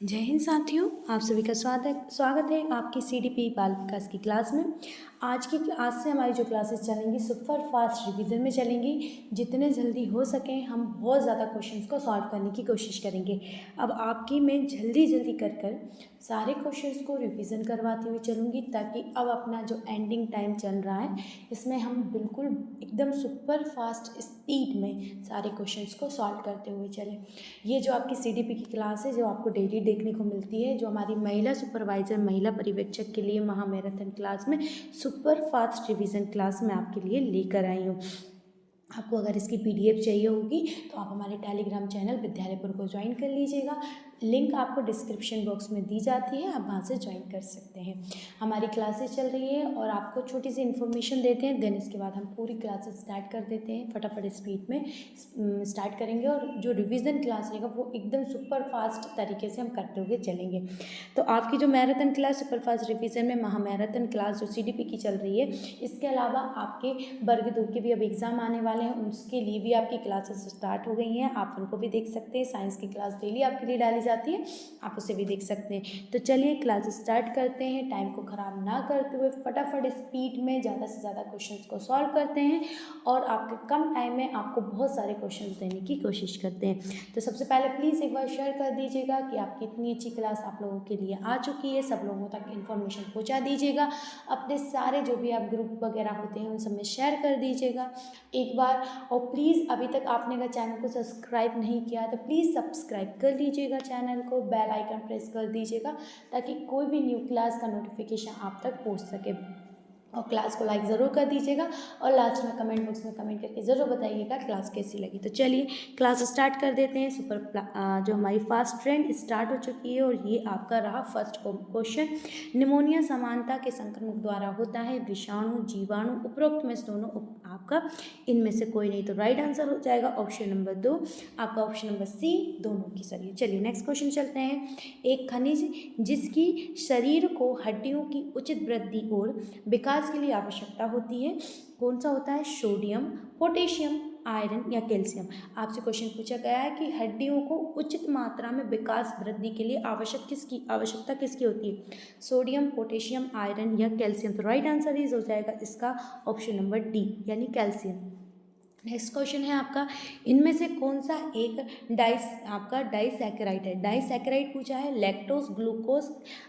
जय हिंद साथियों, आप सभी का स्वागत है आपकी सीडीपी बाल विकास की क्लास में। आज से हमारी जो क्लासेस चलेंगी सुपर फास्ट रिवीजन में चलेंगी। जितने जल्दी हो सकें हम बहुत ज़्यादा क्वेश्चंस को सॉल्व करने की कोशिश करेंगे। अब आपकी मैं जल्दी कर सारे क्वेश्चंस को रिवीजन करवाती हुई चलूँगी, ताकि अब अपना जो एंडिंग टाइम चल रहा है इसमें हम बिल्कुल एकदम सुपर फास्ट स्पीड में सारे क्वेश्चंस को सॉल्व करते हुए चलें। ये जो आपकी सीडीपी की क्लास है, जो आपको डेली देखने को मिलती है, जो हमारी महिला सुपरवाइज़र महिला पर्यवेक्षक के लिए महामैराथन क्लास में सुपर फास्ट रिवीजन क्लास में आपके लिए लेकर आई हूँ। आपको अगर इसकी पीडीएफ चाहिए होगी तो आप हमारे टेलीग्राम चैनल विद्यालयपुर को ज्वाइन कर लीजिएगा। लिंक आपको डिस्क्रिप्शन बॉक्स में दी जाती है, आप वहाँ से ज्वाइन कर सकते हैं। हमारी क्लासेस चल रही है और आपको छोटी सी इन्फॉर्मेशन देते हैं, देन इसके बाद हम पूरी क्लासेस स्टार्ट कर देते हैं। फटाफट स्पीड में स्टार्ट करेंगे और जो रिवीजन क्लास रहेगा वो एकदम सुपर फास्ट तरीके से हम करते हुए चलेंगे। तो आपकी जो marathon class super fast revision में महामैराथन क्लास जो सीडीपी की चल रही है, इसके अलावा आपके वर्ग 2 के भी अब एग्ज़ाम आने वाले हैं, उसके लिए भी आपकी क्लासेस स्टार्ट हो गई हैं। आप उनको भी देख सकते हैं। साइंस की क्लास डेली आपके लिए डाली जाती है, आप उसे भी देख सकते हैं। तो चलिए क्लास स्टार्ट करते हैं। टाइम को ख़राब ना करते हुए फटाफट स्पीड में ज़्यादा से ज़्यादा क्वेश्चंस को सॉल्व करते हैं और आपके कम टाइम में आपको बहुत सारे क्वेश्चंस देने की कोशिश करते हैं। तो सबसे पहले प्लीज़ एक बार शेयर कर दीजिएगा कि आपकी इतनी अच्छी क्लास आप लोगों के लिए आ चुकी है। सब लोगों तक इन्फॉर्मेशन पहुँचा दीजिएगा। अपने सारे जो भी आप ग्रुप वगैरह होते हैं उन सब में शेयर कर दीजिएगा एक बार। और प्लीज़ अभी तक आपने अगर चैनल को सब्सक्राइब नहीं किया है तो प्लीज़ सब्सक्राइब कर लीजिएगा चैनल को, बेल आइकन प्रेस कर दीजिएगा, ताकि कोई भी न्यू क्लास का नोटिफिकेशन आप तक पहुंच सके। और क्लास को लाइक ज़रूर कर दीजिएगा और लास्ट में कमेंट बॉक्स में कमेंट करके ज़रूर बताइएगा क्लास कैसी लगी। तो चलिए क्लास स्टार्ट कर देते हैं। जो हमारी फास्ट ट्रेंड स्टार्ट हो चुकी है और ये आपका रहा फर्स्ट क्वेश्चन। निमोनिया समानता के संक्रमण द्वारा होता है, विषाणु जीवाणु उपरोक्त में से दोनों आपका इनमें से कोई नहीं। तो राइट आंसर हो जाएगा ऑप्शन नंबर 2, आपका ऑप्शन नंबर सी दोनों की सही है। चलिए नेक्स्ट क्वेश्चन चलते हैं। एक खनिज जिसकी शरीर को हड्डियों की उचित वृद्धि और विकास के लिए आवश्यकता होती है, कौन सा होता है? सोडियम, पोटेशियम, आयरन या कैल्शियम। आपसे क्वेश्चन पूछा गया है कि हड्डियों को उचित मात्रा में विकास वृद्धि के लिए आवश्यकता किसकी होती है? सोडियम, पोटेशियम, आयरन या कैल्शियम। तो राइट आंसर इज हो जाएगा इसका ऑप्शन नंबर डी यानी कैल्शियम। नेक्स्ट क्वेश्चन है आपका, इनमें से कौन सा एक डाइसैकेराइड है? डाइसैकेराइड पूछा है, लैक्टोज, ग्लूकोज,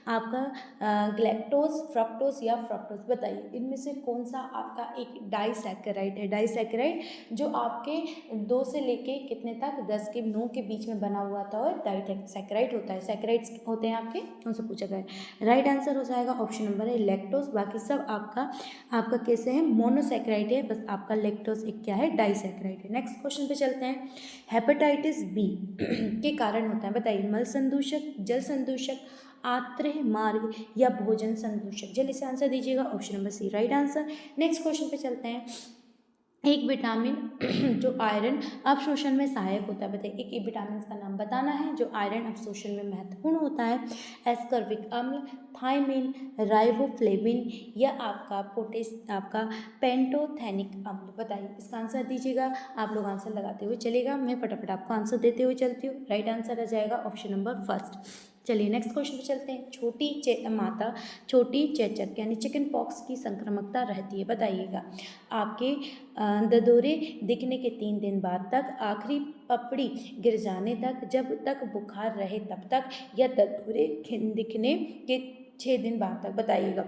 आपका ग्लैक्टोज, फ्रक्टोज या फ्रक्टोज। बताइए इनमें से कौन सा आपका एक डाइसैकेराइड है? डाइसैकेराइड जो आपके 2 से लेके कितने तक 10 के 9 के बीच में बना हुआ था और डाइसैकेराइड होता है। सैकेराइड्स होते हैं आपके, उनसे पूछा गया है। राइट आंसर हो जाएगा ऑप्शन नंबर है लैक्टोज। बाकी सब आपका कैसे है? मोनोसैकेराइड है, बस आपका लैक्टोज एक क्या है? डाइसैकेराइड है। नेक्स्ट क्वेश्चन पे चलते हैं। हेपेटाइटिस बी के कारण होता है, बताइए मल संदूषक, जल संदूषक, आंत्र मार्ग या भोजन संदूषक। जल्दी से आंसर दीजिएगा, option number C right answer. Next question पे चलते हैं। एक विटामिन जो आयरन अवशोषण में सहायक होता है, बताइए एक विटामिन का नाम बताना है जो आयरन अवशोषण में महत्वपूर्ण होता है। एस्कॉर्बिक अम्ल, थायमिन, राइबोफ्लेविन या आपका पेंटोथेनिक अम्ल। बताइए इसका आंसर दीजिएगा। आप लोग आंसर लगाते हुए चलेगा, मैं फटाफट आपको आंसर देते हुए चलती हूँ। राइट आंसर आ जाएगा ऑप्शन नंबर फर्स्ट। चलिए नेक्स्ट क्वेश्चन पे चलते हैं। छोटी चेचक यानी चिकन पॉक्स की संक्रामकता रहती है, बताइएगा। आपके ददोरे दिखने के 3 दिन बाद तक, आखिरी पपड़ी गिर जाने तक, जब तक बुखार रहे तब तक, या ददोरे दिखने के 6 दिन बाद तक। बताइएगा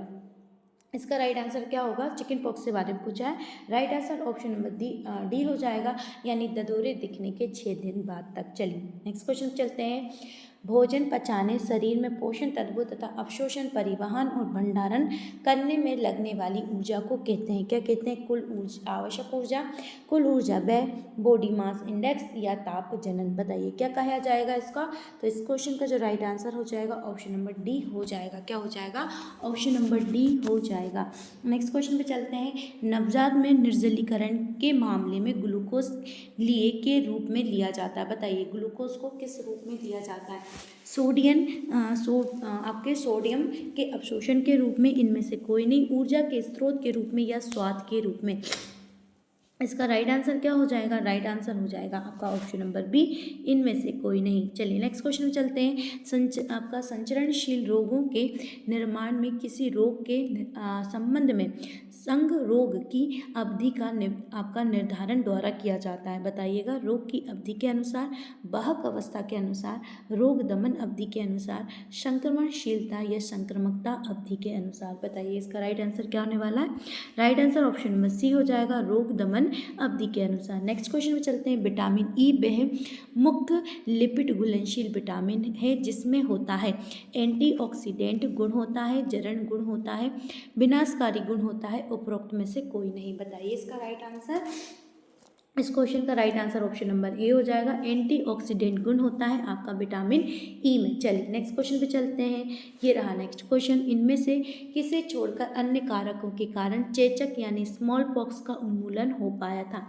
इसका राइट आंसर क्या होगा? चिकन पॉक्स के बारे में पूछा है। Right answer option number D हो जाएगा, यानी ददोरे दिखने के 6 दिन बाद तक। चलिए नेक्स्ट क्वेश्चन चलते हैं। भोजन पचाने, शरीर में पोषण तत्वों तथा अवशोषण, परिवहन और भंडारण करने में लगने वाली ऊर्जा को कहते हैं, क्या कहते हैं? कुल ऊर्जा, आवश्यक ऊर्जा, कुल ऊर्जा व्यय, बॉडी मास इंडेक्स या ताप जनन। बताइए क्या कहा जाएगा इसका? तो इस क्वेश्चन का जो राइट आंसर हो जाएगा ऑप्शन नंबर डी हो जाएगा। क्या हो जाएगा? ऑप्शन नंबर डी हो जाएगा। नेक्स्ट क्वेश्चन पे चलते हैं। नवजात में निर्जलीकरण के मामले में ग्लूकोज के रूप में लिया जाता है, बताइए ग्लूकोज को किस रूप में लिया जाता है? आपके सोडियम के अवशोषण के रूप में, इनमें से कोई नहीं, ऊर्जा के स्रोत के रूप में या स्वाद के रूप में। इसका राइट आंसर क्या हो जाएगा? राइट आंसर हो जाएगा आपका ऑप्शन नंबर बी, इनमें से कोई नहीं। चलिए नेक्स्ट क्वेश्चन में चलते हैं। आपका संचरणशील रोगों के निर्माण में किसी रोग के संबंध में संग रोग की अवधि का आपका निर्धारण द्वारा किया जाता है। बताइएगा, रोग की अवधि के अनुसार, वाहक अवस्था के अनुसार, रोग दमन अवधि के अनुसार, संक्रमणशीलता या संक्रामकता अवधि के अनुसार। बताइए इसका राइट आंसर क्या होने वाला है? Right answer option number C हो जाएगा, रोग दमन अवधि के अनुसार। नेक्स्ट क्वेश्चन में चलते हैं। विटामिन ई वह मुख्य लिपिड घुलनशील विटामिन है जिसमें होता है एंटीऑक्सीडेंट गुण होता है, जरण गुण होता है, विनाशकारी गुण होता है, उपरोक्त में से कोई नहीं। बताइए इसका राइट आंसर। इस क्वेश्चन का right answer option number A हो जाएगा, एंटीऑक्सीडेंट गुण होता है आपका विटामिन ई में। चलिए नेक्स्ट क्वेश्चन पे चलते हैं। ये रहा नेक्स्ट क्वेश्चन। इनमें से किसे छोड़कर अन्य कारकों के कारण चेचक यानी स्मॉल पॉक्स का उन्मूलन हो पाया था?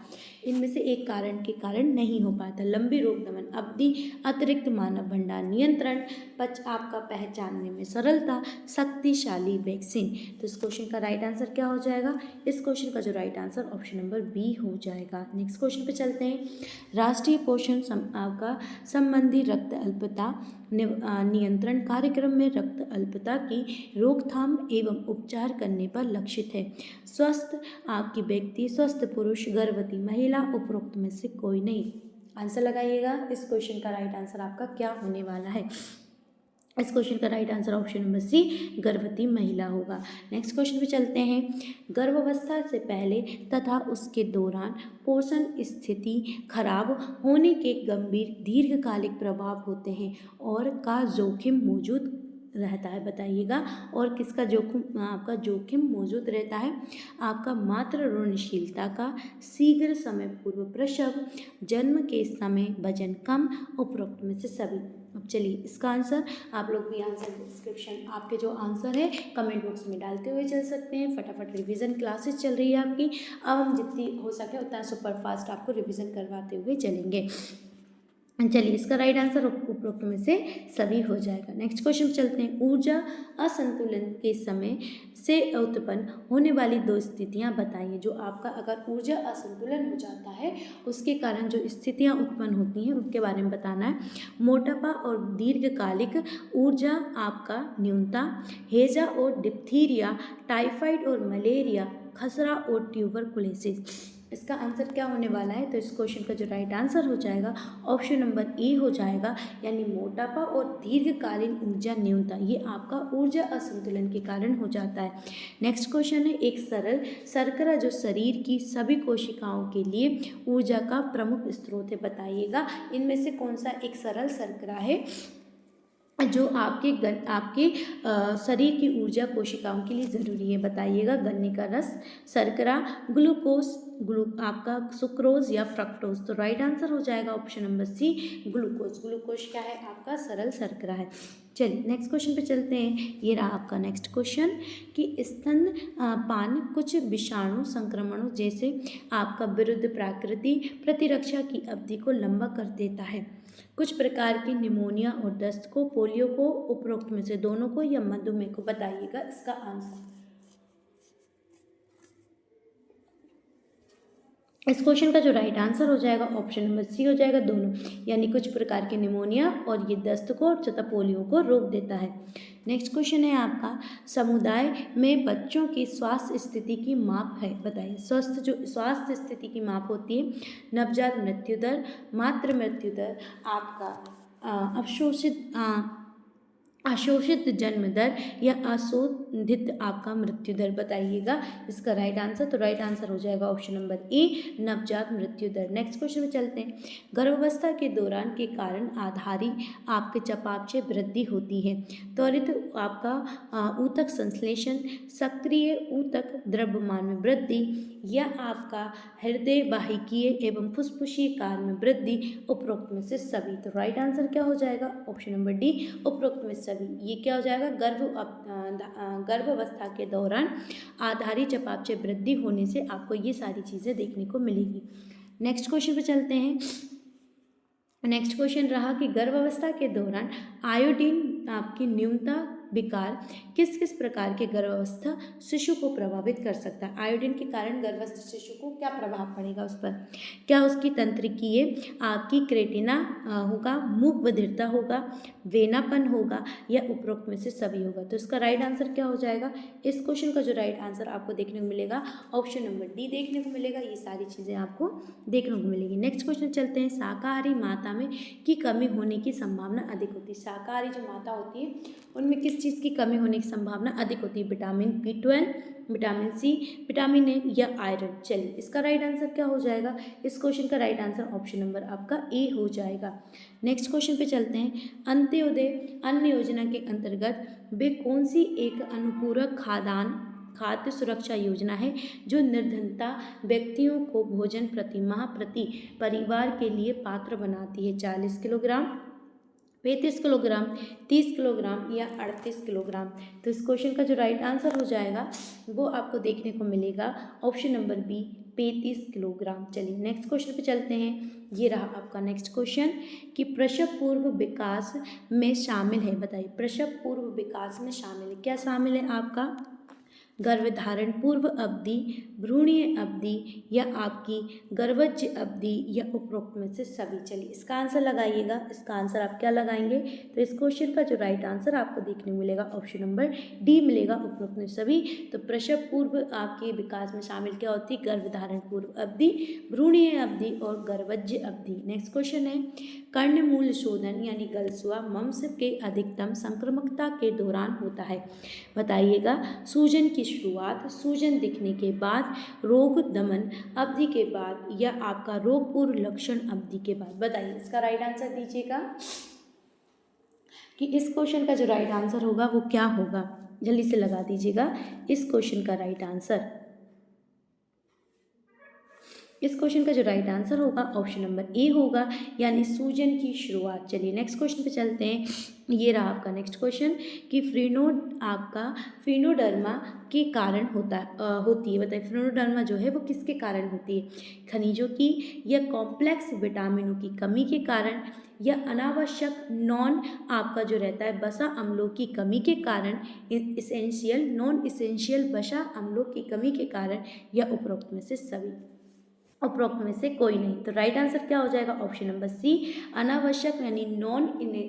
इनमें से एक कारण के कारण नहीं हो पाया था। लंबी रोग दमन अवधि, अतिरिक्त मानव भंडार नियंत्रण, आपका पहचानने में सरलता, शक्तिशाली वैक्सीन। तो इस क्वेश्चन का राइट आंसर क्या हो जाएगा? इस क्वेश्चन का जो right answer option number B हो जाएगा। नेक्स्ट क्वेश्चन पे चलते हैं। राष्ट्रीय पोषण का संबंधी रक्त अल्पता नियंत्रण कार्यक्रम में रक्त अल्पता की रोकथाम एवं उपचार करने पर लक्षित है। स्वस्थ आपकी व्यक्ति, स्वस्थ पुरुष, गर्भवती महिला, उपरोक्त में से कोई नहीं। आंसर लगाइएगा। इस क्वेश्चन का राइट आंसर आपका क्या होने वाला है? इस क्वेश्चन का right answer option number C, गर्भवती महिला होगा। नेक्स्ट क्वेश्चन पे चलते हैं। गर्भावस्था से पहले तथा उसके दौरान पोषण स्थिति खराब होने के गंभीर दीर्घकालिक प्रभाव होते हैं और का जोखिम मौजूद रहता है। बताइएगा, और किसका जोखिम आपका जोखिम मौजूद रहता है? आपका मातृ ऋणशीलता का, शीघ्र समय पूर्व प्रसव, जन्म के समय वजन कम, उपरोक्त में से सभी। अब चलिए इसका आंसर आप लोग भी आंसर डिस्क्रिप्शन आपके जो आंसर है कमेंट बॉक्स में डालते हुए चल सकते हैं। फटाफट रिवीजन क्लासेस चल रही है आपकी। अब हम जितनी हो सके उतना सुपर फास्ट आपको रिवीजन करवाते हुए चलेंगे। चलिए इसका राइट आंसर उपरोक्त में से सभी हो जाएगा। नेक्स्ट क्वेश्चन चलते हैं। ऊर्जा असंतुलन के समय से उत्पन्न होने वाली दो स्थितियां बताइए। जो आपका अगर ऊर्जा असंतुलन हो जाता है उसके कारण जो स्थितियां उत्पन्न होती हैं उनके बारे में बताना है। मोटापा और दीर्घकालिक ऊर्जा आपका न्यूनता, हैजा और डिप्थीरिया, टाइफाइड और मलेरिया, खसरा और ट्यूबरकुलोसिस। इसका आंसर क्या होने वाला है? तो इस क्वेश्चन का जो राइट आंसर हो जाएगा ऑप्शन नंबर ए हो जाएगा, यानी मोटापा और दीर्घकालीन ऊर्जा न्यूनता, ये आपका ऊर्जा असंतुलन के कारण हो जाता है। नेक्स्ट क्वेश्चन है। एक सरल शर्करा जो शरीर की सभी कोशिकाओं के लिए ऊर्जा का प्रमुख स्रोत है। बताइएगा इनमें से कौन सा एक सरल शर्करा है जो आपके शरीर की ऊर्जा कोशिकाओं के लिए ज़रूरी है? बताइएगा। गन्ने का रस, शर्करा, ग्लूकोज, आपका सुक्रोज या फ्रक्टोज। तो राइट आंसर हो जाएगा option number C, glucose. Glucose क्या है? आपका सरल शर्करा है। चलिए नेक्स्ट क्वेश्चन पे चलते हैं। ये रहा आपका नेक्स्ट क्वेश्चन कि स्तनपान कुछ विषाणु संक्रमणों जैसे आपका विरुद्ध प्राकृति प्रतिरक्षा की अवधि को लंबा कर देता है। कुछ प्रकार की निमोनिया और दस्त को, पोलियो को, उपरोक्त में से दोनों को या मधुमेह को। बताइएगा इसका आंसर। इस क्वेश्चन का जो राइट आंसर हो जाएगा ऑप्शन नंबर सी हो जाएगा, दोनों, यानी कुछ प्रकार के निमोनिया और ये दस्त को तथा पोलियो को रोक देता है। नेक्स्ट क्वेश्चन है आपका, समुदाय में बच्चों की स्वास्थ्य स्थिति की माप है। बताइए स्वास्थ्य स्थिति की माप होती है नवजात मृत्यु दर, मातृ मृत्यु दर, आपका अशोषित जन्म दर या अशोधित आपका मृत्यु दर। बताइएगा इसका राइट आंसर। तो राइट आंसर हो जाएगा ऑप्शन नंबर ए, नवजात मृत्यु दर। नेक्स्ट क्वेश्चन में चलते हैं। गर्भावस्था के दौरान के कारण आधारी आपके चयापचय वृद्धि होती है। त्वरित आपका ऊतक संश्लेषण, सक्रिय ऊतक द्रव्यमान में वृद्धि या आपका हृदय वाहिकीय एवं फुफ्फुसीय कार्य में वृद्धि, उपरोक्त में से सभी। तो राइट आंसर क्या हो जाएगा? ऑप्शन नंबर डी, उपरोक्त में सभी। ये क्या हो जाएगा? गर्भावस्था के दौरान आधारी चयापचय वृद्धि होने से आपको ये सारी चीज़ें देखने को मिलेगी। नेक्स्ट क्वेश्चन पे चलते हैं। नेक्स्ट क्वेश्चन रहा कि गर्भावस्था के दौरान आयोडीन आपकी न्यूनता विकार किस किस प्रकार के गर्भावस्थ शिशु को प्रभावित कर सकता है। आयोडीन के कारण गर्भस्थ शिशु को क्या प्रभाव पड़ेगा उस पर, क्या उसकी तंत्रिकीय आपकी क्रेटिना होगा, मूक बधिरता होगा, वेनापन होगा या उपरोक्त में से सभी होगा। तो इसका राइट आंसर क्या हो जाएगा। इस क्वेश्चन का जो राइट आंसर आपको देखने को मिलेगा ऑप्शन नंबर डी देखने को मिलेगा। ये सारी चीज़ें आपको देखने को मिलेगी। नेक्स्ट क्वेश्चन चलते हैं। शाकाहारी माता में की कमी होने की संभावना अधिक होती है। शाकाहारी जो माता होती है उनमें किस चीज़ की कमी होने की संभावना अधिक होती है। Vitamin B12, vitamin C, vitamin A या आयरन। चलिए इसका राइट आंसर क्या हो जाएगा। इस क्वेश्चन का राइट आंसर ऑप्शन नंबर आपका ए हो जाएगा। नेक्स्ट क्वेश्चन पे चलते हैं। अंत्योदय अन्न योजना के अंतर्गत वे कौन सी एक अनुपूरक खाद्य सुरक्षा योजना है जो निर्धनता व्यक्तियों को भोजन प्रति माह प्रति परिवार के लिए पात्र बनाती है। 40 किलोग्राम, 35 किलोग्राम, 30 किलोग्राम या 38 किलोग्राम। तो इस क्वेश्चन का जो राइट आंसर हो जाएगा वो आपको देखने को मिलेगा ऑप्शन नंबर बी 35 किलोग्राम। चलिए नेक्स्ट क्वेश्चन पे चलते हैं। ये रहा आपका नेक्स्ट क्वेश्चन कि प्रसव पूर्व विकास में शामिल है। बताइए प्रसव पूर्व विकास में शामिल है, क्या शामिल है आपका। गर्भधारण पूर्व अवधि, भ्रूणीय अवधि या आपकी गर्भज अवधि या उपरोक्त में से सभी। चलिए इसका आंसर लगाइएगा। इसका आंसर आप क्या लगाएंगे। तो इस क्वेश्चन का जो राइट आंसर आपको देखने मिलेगा ऑप्शन नंबर डी मिलेगा, उपरोक्त में सभी। तो प्रसव पूर्व आपके विकास में शामिल क्या होती है। गर्भधारण पूर्व अवधि, भ्रूणीय अवधि और गर्भज अवधि। नेक्स्ट क्वेश्चन है कर्णमूल शोधन यानी गलसुआ मम्स के अधिकतम संक्रामकता के दौरान होता है। बताइएगा सूजन की शुरुआत, सूजन दिखने के बाद, रोग दमन अवधि के बाद या आपका रोग पूर्व लक्षण अवधि के बाद। बताइए इसका राइट आंसर दीजिएगा कि इस क्वेश्चन का जो राइट आंसर होगा वो क्या होगा। जल्दी से लगा दीजिएगा इस क्वेश्चन का राइट आंसर। इस क्वेश्चन का जो राइट आंसर होगा ऑप्शन नंबर ए होगा, यानी सूजन की शुरुआत। चलिए नेक्स्ट क्वेश्चन पे चलते हैं। ये रहा आपका नेक्स्ट क्वेश्चन कि फ्रीनोडर्मा के कारण होती है। बताइए फ्रीनोडर्मा जो है वो किसके कारण होती है। खनिजों की या कॉम्प्लेक्स विटामिनों की कमी के कारण या अनावश्यक नॉन आपका जो रहता है वसा अम्लों की कमी के कारण, इसेंशियल नॉन इसेंशियल वसा अम्लों की कमी के कारण या उपरोक्त में से सभी। उपरोक्त में से कोई नहीं। तो राइट आंसर क्या हो जाएगा ऑप्शन नंबर सी अनावश्यक यानी नॉन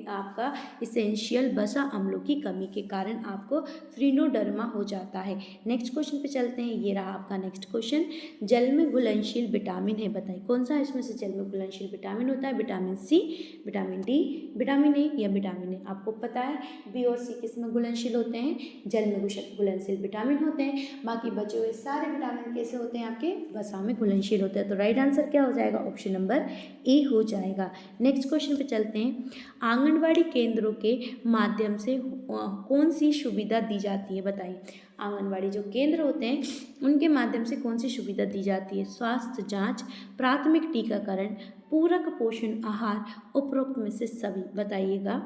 आपका इसेंशियल वसा अम्लों की कमी के कारण आपको फ्रीनोडर्मा हो जाता है। नेक्स्ट क्वेश्चन पे चलते हैं। ये रहा आपका नेक्स्ट क्वेश्चन जल में घुलनशील विटामिन है। बताइए कौन सा इसमें से जल में घुलनशील विटामिन होता है। Vitamin C, vitamin D, vitamin A या विटामिन ए। आपको पता है बी और सी किस में घुलनशील होते हैं, जल में घुलनशील विटामिन होते हैं। बाकी बचे हुए सारे विटामिन कैसे होते हैं, आपके वसा में घुलनशील होते हैं। तो राइट आंसर क्या हो जाएगा ऑप्शन नंबर ए हो जाएगा। नेक्स्ट क्वेश्चन पे चलते हैं। आंगनवाड़ी केंद्रों के माध्यम से कौन सी सुविधा दी जाती है। बताइए आंगनवाड़ी जो केंद्र होते हैं उनके माध्यम से कौन सी सुविधा दी जाती है। स्वास्थ्य जांच, प्राथमिक टीकाकरण, पूरक पोषण आहार, उपरोक्त में से सभी। बताइएगा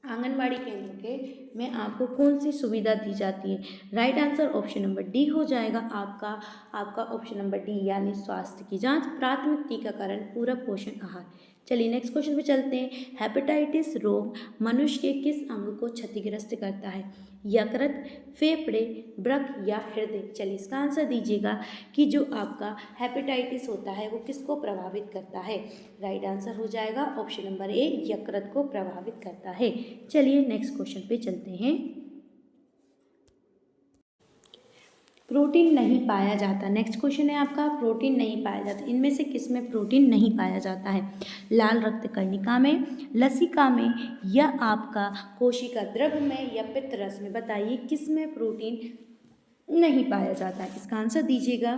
आंगनवाड़ी केंद्र के में आपको कौन सी सुविधा दी जाती है। Right answer option number D हो जाएगा आपका ऑप्शन नंबर डी, यानी स्वास्थ्य की जांच, प्राथमिक टीकाकरण, पूरक पोषण आहार। चलिए नेक्स्ट क्वेश्चन पे चलते हैं। हेपेटाइटिस रोग मनुष्य के किस अंग को क्षतिग्रस्त करता है। यकृत, फेफड़े, वृक्क या हृदय। चलिए इसका आंसर दीजिएगा कि जो आपका हेपेटाइटिस होता है वो किसको प्रभावित करता है। राइट आंसर हो जाएगा ऑप्शन नंबर ए यकृत को प्रभावित करता है। चलिए नेक्स्ट क्वेश्चन पे चलते हैं। प्रोटीन नहीं पाया जाता। नेक्स्ट क्वेश्चन है आपका प्रोटीन नहीं पाया जाता। इनमें से किस में प्रोटीन नहीं पाया जाता है। लाल रक्त कणिका में, लसिका में या आपका कोशिका द्रव में या पित्त रस में। बताइए किस में प्रोटीन नहीं पाया जाता है। इसका आंसर दीजिएगा।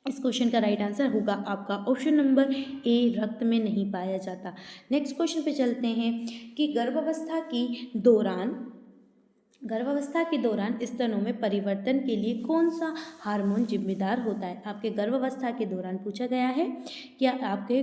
इस क्वेश्चन का राइट आंसर होगा आपका ऑप्शन नंबर ए रक्त में नहीं पाया जाता। नेक्स्ट क्वेश्चन पे चलते हैं कि गर्भावस्था की दौरान गर्भावस्था के दौरान स्तनों में परिवर्तन के लिए कौन सा हार्मोन जिम्मेदार होता है? आपके गर्भावस्था के दौरान पूछा गया है। क्या आपके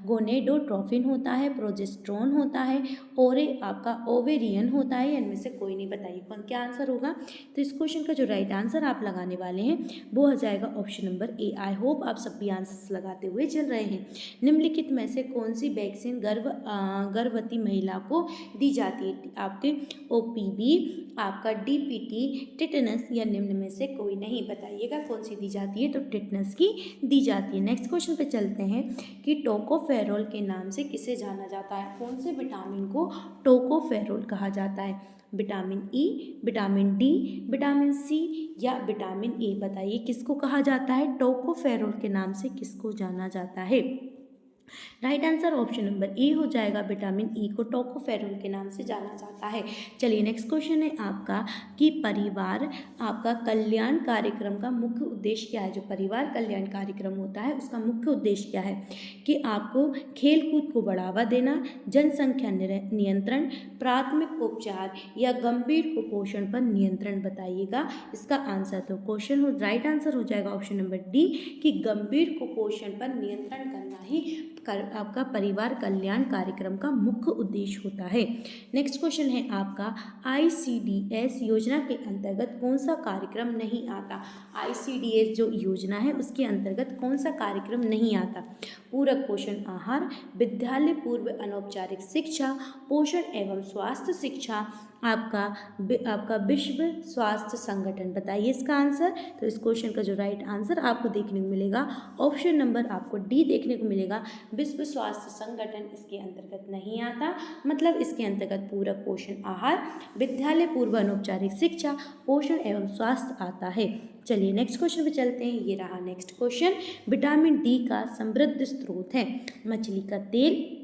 गोनेडोट्रोफिन होता है, प्रोजेस्टेरोन होता है, और आपका ओवेरियन होता है, या इनमें से कोई नहीं? बताइए कौन क्या आंसर होगा। तो इस क्वेश्चन का जो राइट आंसर आप लगाने वाले हैं वो हो जाएगा option number A. I hope आप सब भी आंसर्स लगाते हुए चल रहे हैं। निम्नलिखित में से कौन सी वैक्सीन गर्भवती महिला को दी जाती है? आपके ओपीवी, आपका डीपीटी, टिटेनस, या निम्न में से कोई नहीं? बताइएगा कौन सी दी जाती है। तो टिटेनस की दी जाती है। नेक्स्ट क्वेश्चन पे चलते हैं कि टोकोफेरोल के नाम से किसे जाना जाता है? कौन से विटामिन को टोकोफेरोल कहा जाता है? Vitamin E, vitamin D, vitamin C, या विटामिन ए? बताइए किसको कहा जाता है? टोकोफेरोल के नाम से किसको जाना जाता है? Right answer option number A हो जाएगा। विटामिन ई को टोकोफेरोल के नाम से जाना जाता है। चलिए नेक्स्ट क्वेश्चन है आपका कि परिवार आपका कल्याण कार्यक्रम का मुख्य उद्देश्य क्या है? जो परिवार कल्याण कार्यक्रम होता है उसका मुख्य उद्देश्य क्या है? कि आपको खेल कूद को बढ़ावा देना, जनसंख्या नियंत्रण, प्राथमिक उपचार, या गंभीर कुपोषण पर नियंत्रण? बताइएगा इसका आंसर। तो क्वेश्चन हो राइट आंसर हो जाएगा ऑप्शन नंबर डी कि गंभीर कुपोषण पर नियंत्रण करना ही आपका परिवार कल्याण कार्यक्रम का मुख्य उद्देश्य होता है। नेक्स्ट क्वेश्चन है आपका ICDS योजना के अंतर्गत कौन सा कार्यक्रम नहीं आता? ICDS जो योजना है उसके अंतर्गत कौन सा कार्यक्रम नहीं आता? पूरक पोषण आहार, विद्यालय पूर्व अनौपचारिक शिक्षा, पोषण एवं स्वास्थ्य शिक्षा, आपका विश्व स्वास्थ्य संगठन? बताइए इसका आंसर। तो इस क्वेश्चन का जो राइट आंसर आपको देखने को मिलेगा ऑप्शन नंबर आपको डी देखने को मिलेगा। विश्व स्वास्थ्य संगठन इसके अंतर्गत नहीं आता। मतलब इसके अंतर्गत पूरक पोषण आहार, विद्यालय पूर्व अनौपचारिक शिक्षा, पोषण एवं स्वास्थ्य आता है। चलिए नेक्स्ट क्वेश्चन पे चलते हैं। ये रहा नेक्स्ट क्वेश्चन। विटामिन डी का समृद्ध स्रोत है मछली का तेल,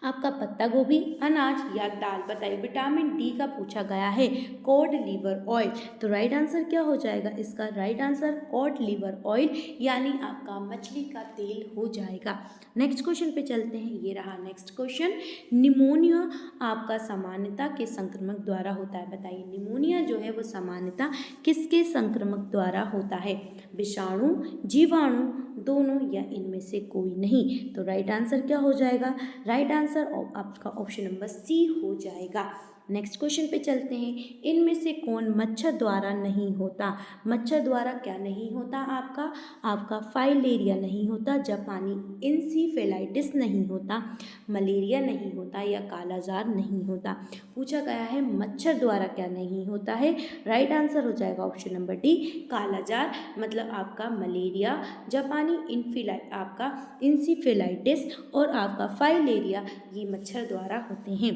आपका पत्ता गोभी, अनाज, या दाल? बताइए विटामिन डी का पूछा गया है। Cod liver oil. तो राइट आंसर क्या हो जाएगा इसका? Right answer cod liver oil यानी आपका मछली का तेल हो जाएगा। नेक्स्ट क्वेश्चन पे चलते हैं। ये रहा नेक्स्ट क्वेश्चन। निमोनिया आपका सामान्यता के संक्रमक द्वारा होता है? बताइए निमोनिया जो है वो सामान्यता किसके संक्रमक द्वारा होता है? विषाणु, जीवाणु, दोनों, या इनमें से कोई नहीं? तो राइट आंसर क्या हो जाएगा? राइट आंसर आपका ऑप्शन नंबर सी हो जाएगा। नेक्स्ट क्वेश्चन पे चलते हैं। इनमें से कौन मच्छर द्वारा नहीं होता? मच्छर द्वारा क्या नहीं होता? आपका फाइलेरिया नहीं होता, जापानी इंसेफेलाइटिस नहीं होता, मलेरिया नहीं होता, या कालाजार नहीं होता? पूछा गया है मच्छर द्वारा क्या नहीं होता है। राइट आंसर हो जाएगा ऑप्शन नंबर डी कालाजार। मतलब आपका मलेरिया, जापानी आपका इंसेफेलाइटिस और आपका फाइलेरिया ये मच्छर द्वारा होते हैं।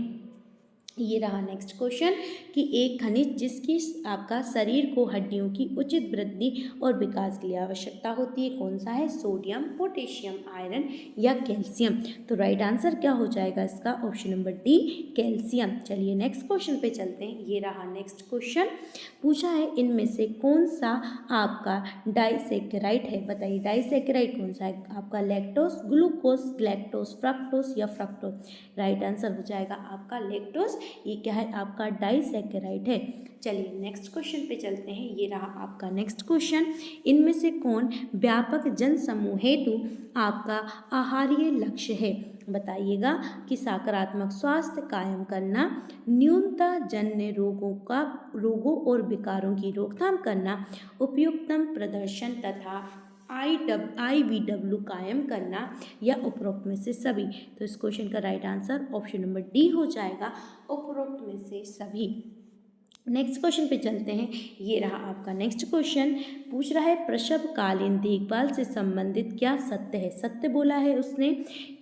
ये रहा नेक्स्ट क्वेश्चन कि एक खनिज जिसकी आपका शरीर को हड्डियों की उचित वृद्धि और विकास के लिए आवश्यकता होती है कौन सा है? सोडियम, पोटेशियम, आयरन, या कैल्शियम? तो राइट आंसर क्या हो जाएगा इसका? Option number D calcium. चलिए नेक्स्ट क्वेश्चन पे चलते हैं। ये रहा नेक्स्ट क्वेश्चन। पूछा है इनमें से कौन सा आपका डाइसेकेराइड है? बताइए डाइसेकेराइड कौन सा है? आपका लैक्टोस, ग्लूकोज, लैक्टोस, फ्रक्टोस, या फ्रक्टोस? राइट आंसर हो जाएगा आपका लैक्टोस। ये क्या है? आपका डाइसेकेराइड है। चलिए नेक्स्ट क्वेश्चन पे चलते हैं। ये रहा आपका नेक्स्ट क्वेश्चन। इनमें से कौन व्यापक जन समूह हेतु आपका आहारीय लक्ष्य है? बताइएगा कि सकारात्मक स्वास्थ्य कायम करना, न्यूनता जन्य रोगों और विकारों की रोकथाम करना, उपयुक्तम प्रदर्शन तथा IVW कायम करना, या उपरोक्त में से सभी? तो इस क्वेश्चन का right answer option number D हो जाएगा, उपरोक्त में से सभी। नेक्स्ट क्वेश्चन पे चलते हैं। ये रहा आपका नेक्स्ट क्वेश्चन। पूछ रहा है प्रसवकालीन देखभाल से संबंधित क्या सत्य है? सत्य बोला है उसने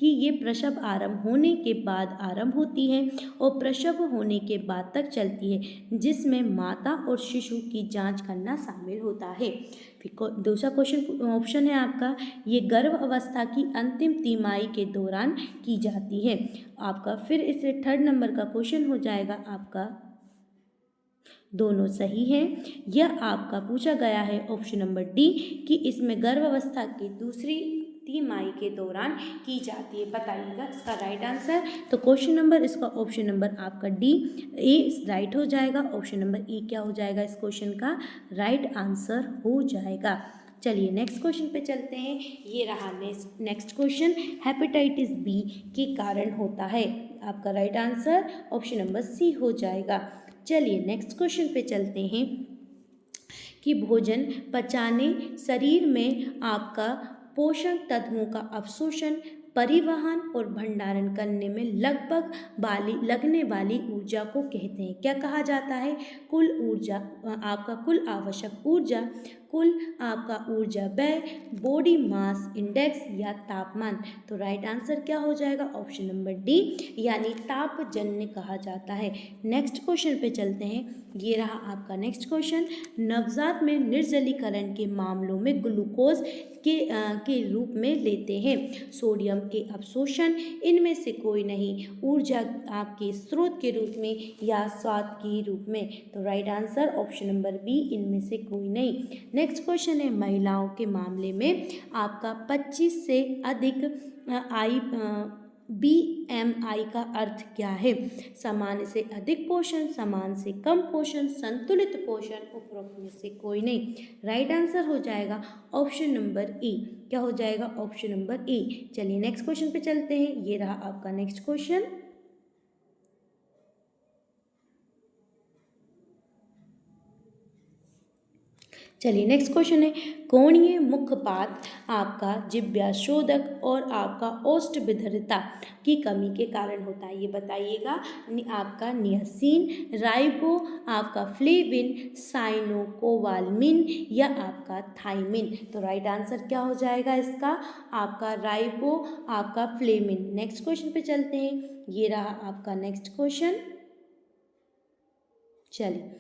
कि ये प्रसव आरंभ होने के बाद आरंभ होती है और प्रसव होने के बाद तक चलती है, जिसमें माता और शिशु की जांच करना शामिल होता है। फिर दूसरा क्वेश्चन ऑप्शन है आपका ये गर्भ अवस्था की अंतिम तिमाही के दौरान की जाती है आपका। फिर इसे थर्ड नंबर का क्वेश्चन हो जाएगा आपका दोनों सही है। यह आपका पूछा गया है ऑप्शन नंबर डी कि इसमें गर्भावस्था की दूसरी तिमाही के दौरान की जाती है? बताइएगा इसका राइट आंसर। तो क्वेश्चन नंबर इसका ऑप्शन नंबर आपका डी ए राइट हो जाएगा। ऑप्शन नंबर ई क्या हो जाएगा इस क्वेश्चन का राइट आंसर हो जाएगा। चलिए नेक्स्ट क्वेश्चन पे चलते हैं। ये रहा नेक्स्ट क्वेश्चन, हेपेटाइटिस बी के कारण होता है? आपका right answer option number C हो जाएगा। चलिए नेक्स्ट क्वेश्चन पे चलते हैं कि भोजन पचाने, शरीर में आपका पोषक तत्वों का अवशोषण, परिवहन और भंडारण करने में लगने वाली ऊर्जा को कहते हैं? क्या कहा जाता है? कुल ऊर्जा, आपका कुल आवश्यक ऊर्जा, कुल आपका ऊर्जा व्यय, बॉडी मास इंडेक्स या तापमान? तो राइट आंसर क्या हो जाएगा? ऑप्शन नंबर डी यानी तापजन्य कहा जाता है। नेक्स्ट क्वेश्चन पे चलते हैं। ये रहा आपका नेक्स्ट क्वेश्चन, नवजात में निर्जलीकरण के मामलों में ग्लूकोज के रूप में लेते हैं सोडियम के अवशोषण, इनमें से कोई नहीं, ऊर्जा आपके स्रोत के रूप में या स्वाद के रूप में? तो right answer option number B इनमें से कोई नहीं। नेक्स्ट क्वेश्चन है, महिलाओं के मामले में आपका 25 से अधिक BMI का अर्थ क्या है? सामान्य से अधिक पोषण, समान से कम पोषण, संतुलित पोषण, उपरोक्त में से कोई नहीं? राइट आंसर हो जाएगा ऑप्शन नंबर ए। क्या हो जाएगा? Option number A. चलिए नेक्स्ट क्वेश्चन पे चलते हैं। ये रहा आपका नेक्स्ट क्वेश्चन, चलिए नेक्स्ट क्वेश्चन है, कोणीय मुखपात आपका जिव्याशोधक और आपका ओष्ठविधरता की कमी के कारण होता है? ये बताइएगा। आपका नियासिन, राइबो, आपका फ्लेविन, साइनोकोबालामिन या आपका थाइमिन? तो राइट आंसर क्या हो जाएगा इसका? आपका राइबो, आपका फ्लेविन। नेक्स्ट क्वेश्चन पे चलते हैं। ये रहा आपका नेक्स्ट क्वेश्चन। चलिए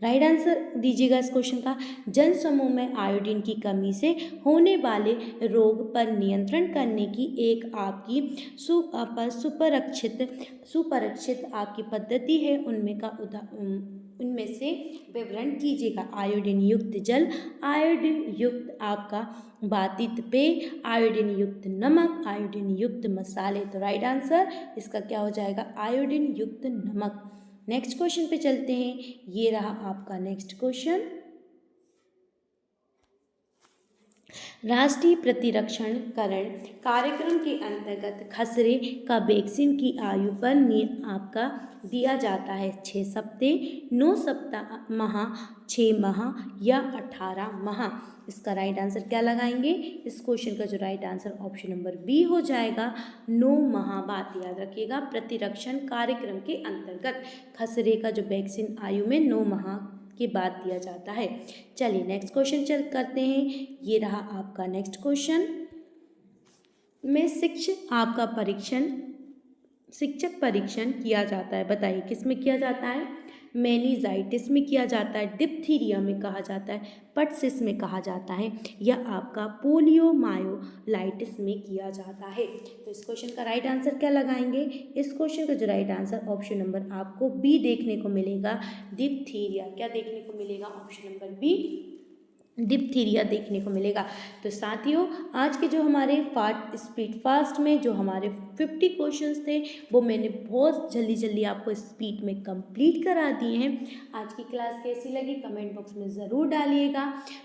राइट आंसर दीजिएगा इस क्वेश्चन का। जन समूह में आयोडीन की कमी से होने वाले रोग पर नियंत्रण करने की एक आपकी सुपरक्षित आपकी पद्धति है, उनमें से विवरण कीजिएगा। आयोडीन युक्त जल, आयोडीन युक्त आपका बातित पेय, आयोडीन युक्त नमक, आयोडीन युक्त मसाले? तो राइट आंसर इसका क्या हो जाएगा? आयोडीन युक्त नमक। नेक्स्ट क्वेश्चन पे चलते हैं। ये रहा आपका नेक्स्ट क्वेश्चन, राष्ट्रीय प्रतिरक्षणकरण कार्यक्रम के अंतर्गत खसरे का वैक्सीन की आयु पर आपका दिया जाता है 6 सप्ताह, 9 सप्ताह माह, 6 माह या 18 माह? इसका राइट आंसर क्या लगाएंगे? इस क्वेश्चन का जो right answer option number B हो जाएगा, 9 माह बाद। याद रखिएगा, प्रतिरक्षण कार्यक्रम के अंतर्गत खसरे का जो वैक्सीन आयु में 9 माह के बाद दिया जाता है। चलिए नेक्स्ट क्वेश्चन करते हैं। ये रहा आपका नेक्स्ट क्वेश्चन में शिक्षक परीक्षण किया जाता है? बताइए किस में किया जाता है? मेनिंजाइटिस में किया जाता है, डिप्थीरिया में कहा जाता है, पर्टसिस में कहा जाता है या आपका पोलियोमायोलाइटिस में किया जाता है? तो इस क्वेश्चन का राइट आंसर क्या लगाएंगे? इस क्वेश्चन का जो राइट आंसर ऑप्शन नंबर आपको बी देखने को मिलेगा, डिप्थीरिया। क्या देखने को मिलेगा? ऑप्शन नंबर बी, डिप्थीरिया देखने को मिलेगा। तो साथियों, आज के जो हमारे स्पीड फास्ट में जो हमारे 50 क्वेश्चंस थे वो मैंने बहुत जल्दी आपको स्पीड में कंप्लीट करा दिए हैं। आज की क्लास कैसी लगी कमेंट बॉक्स में ज़रूर डालिएगा।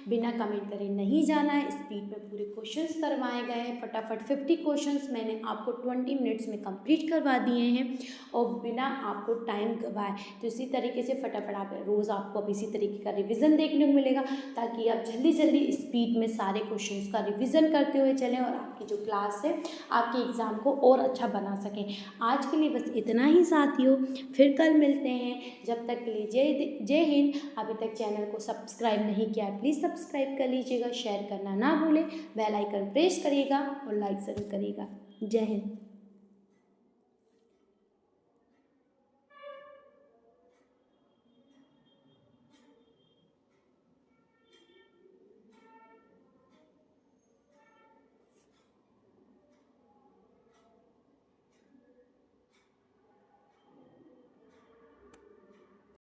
बिना कमेंट करे नहीं जाना है, स्पीड में पूरे क्वेश्चंस करवाए गए हैं। फटाफट 50 क्वेश्चंस मैंने आपको 20 मिनट्स में कंप्लीट करवा दिए हैं और बिना आपको टाइम गवाए। तो इसी तरीके से फटाफट आप रोज़ आपको अब इसी तरीके का रिविज़न देखने को मिलेगा, ताकि आप जल्दी स्पीड में सारे क्वेश्चंस का रिवीजन करते हुए चलें और आपकी जो क्लास है आपके एग्ज़ाम को और अच्छा बना सकें। आज के लिए बस इतना ही साथियों, फिर कल मिलते हैं। जब तक के लिए जय हिंद। अभी तक चैनल को सब्सक्राइब नहीं किया है प्लीज़ सब्सक्राइब कर लीजिएगा, शेयर करना ना भूलें, बेल आइकन प्रेस करिएगा और लाइक ज़रूर करिएगा। जय हिंद।